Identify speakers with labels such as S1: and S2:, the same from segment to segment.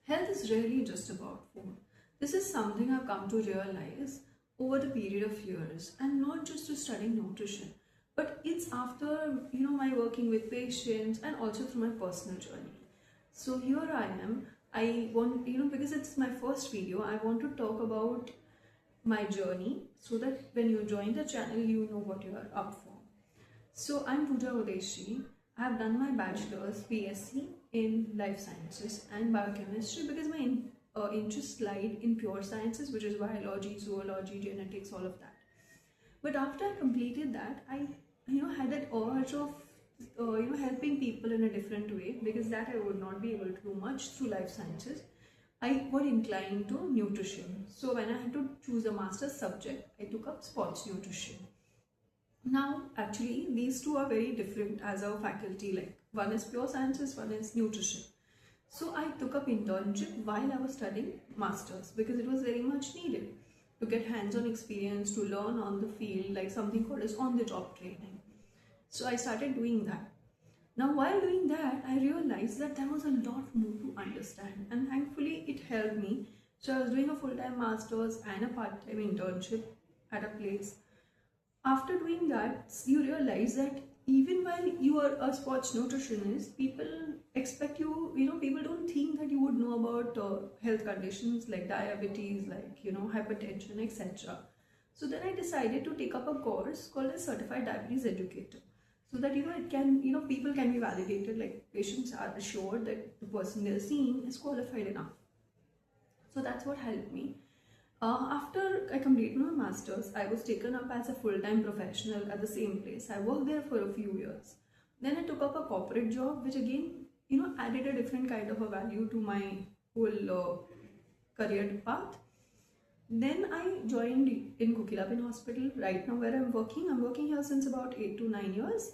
S1: Health is really just about food. This is something I've come to realize over the period of years, and not just to studying nutrition, but it's after my working with patients and also through my personal journey. So here I am. I want because it's my first video, I want to talk about my journey so that when you join the channel, you know what you are up for. So I'm Pooja. I have done my bachelor's BSc in life sciences and biochemistry because my interest lied in pure sciences, which is biology, zoology, genetics, all of that. But after I completed that, I had that urge of helping people in a different way, because that I would not be able to do much through life sciences. I got inclined to nutrition. So when I had to choose a master's subject, I took up sports nutrition. Now, actually, these two are very different as a faculty. Like, one is pure sciences, one is nutrition. So I took up internship while I was studying masters because it was very much needed to get hands-on experience, to learn on the field, like something called as on-the-job training. So I started doing that. Now, while doing that, I realized that there was a lot more to understand, and thankfully it helped me. So I was doing a full-time master's and a part-time internship at a place. After doing that, you realize that even while you are a sports nutritionist, people expect you, people don't think that you would know about health conditions like diabetes, like, hypertension, etc. So then I decided to take up a course called a Certified Diabetes Educator. So that, it can, people can be validated, like patients are assured that the person they're seeing is qualified enough. So that's what helped me. After I completed my master's, I was taken up as a full-time professional at the same place. I worked there for a few years. Then I took up a corporate job, which again, added a different kind of a value to my whole career path. Then I joined in Kokilapin Hospital. Right now where I'm working here since about 8 to 9 years.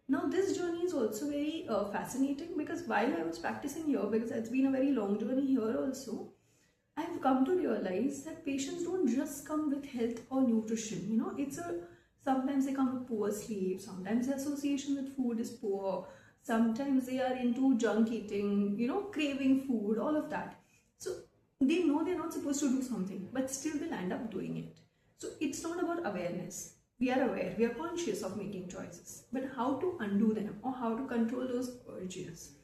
S1: Now this journey is also very fascinating, because while I was practicing here, because it's been a very long journey here also, I've come to realize that patients don't just come with health or nutrition. Sometimes they come with poor sleep, sometimes the association with food is poor, sometimes they are into junk eating, craving food, all of that. So they know they're not supposed to do something, but still they'll end up doing it. So it's not about awareness. We are aware, we are conscious of making choices, but how to undo them or how to control those urges.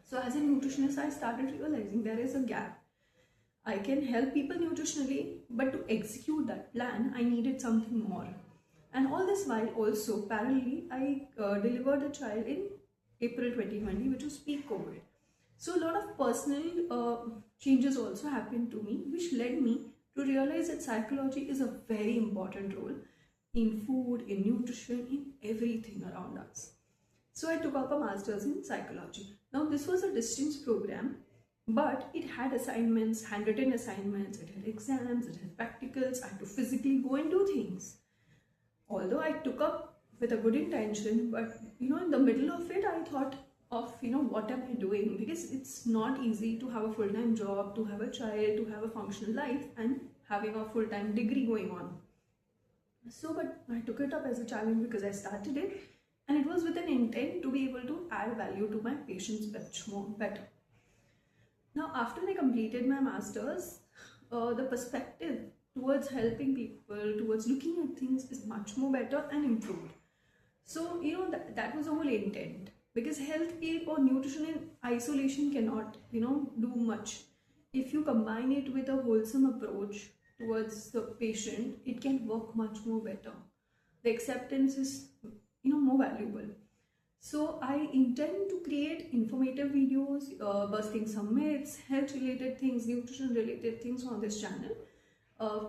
S1: So as a nutritionist, I started realizing there is a gap. I can help people nutritionally, but to execute that plan, I needed something more. And all this while also, parallelly, I delivered a child in April 2020, which was peak COVID. So a lot of personal changes also happened to me, which led me to realize that psychology is a very important role in food, in nutrition, in everything around us. So I took up a master's in psychology. Now this was a distance program, but it had assignments, handwritten assignments, it had exams, it had practicals. I had to physically go and do things. Although I took up with a good intention, but in the middle of it, I thought of, what am I doing? Because it's not easy to have a full-time job, to have a child, to have a functional life, and having a full-time degree going on. So, but I took it up as a challenge because I started it, and it was with an intent to be able to add value to my patients better. Now, after I completed my master's, the perspective towards helping people, towards looking at things is much more better and improved. So, that was the whole intent, because healthcare or nutrition in isolation cannot, do much. If you combine it with a wholesome approach towards the patient, it can work much more better. The acceptance is, more valuable. So I intend to create informative videos, busting some myths, health related things, nutrition related things on this channel.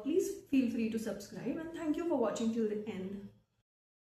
S1: Please feel free to subscribe, and thank you for watching till the end.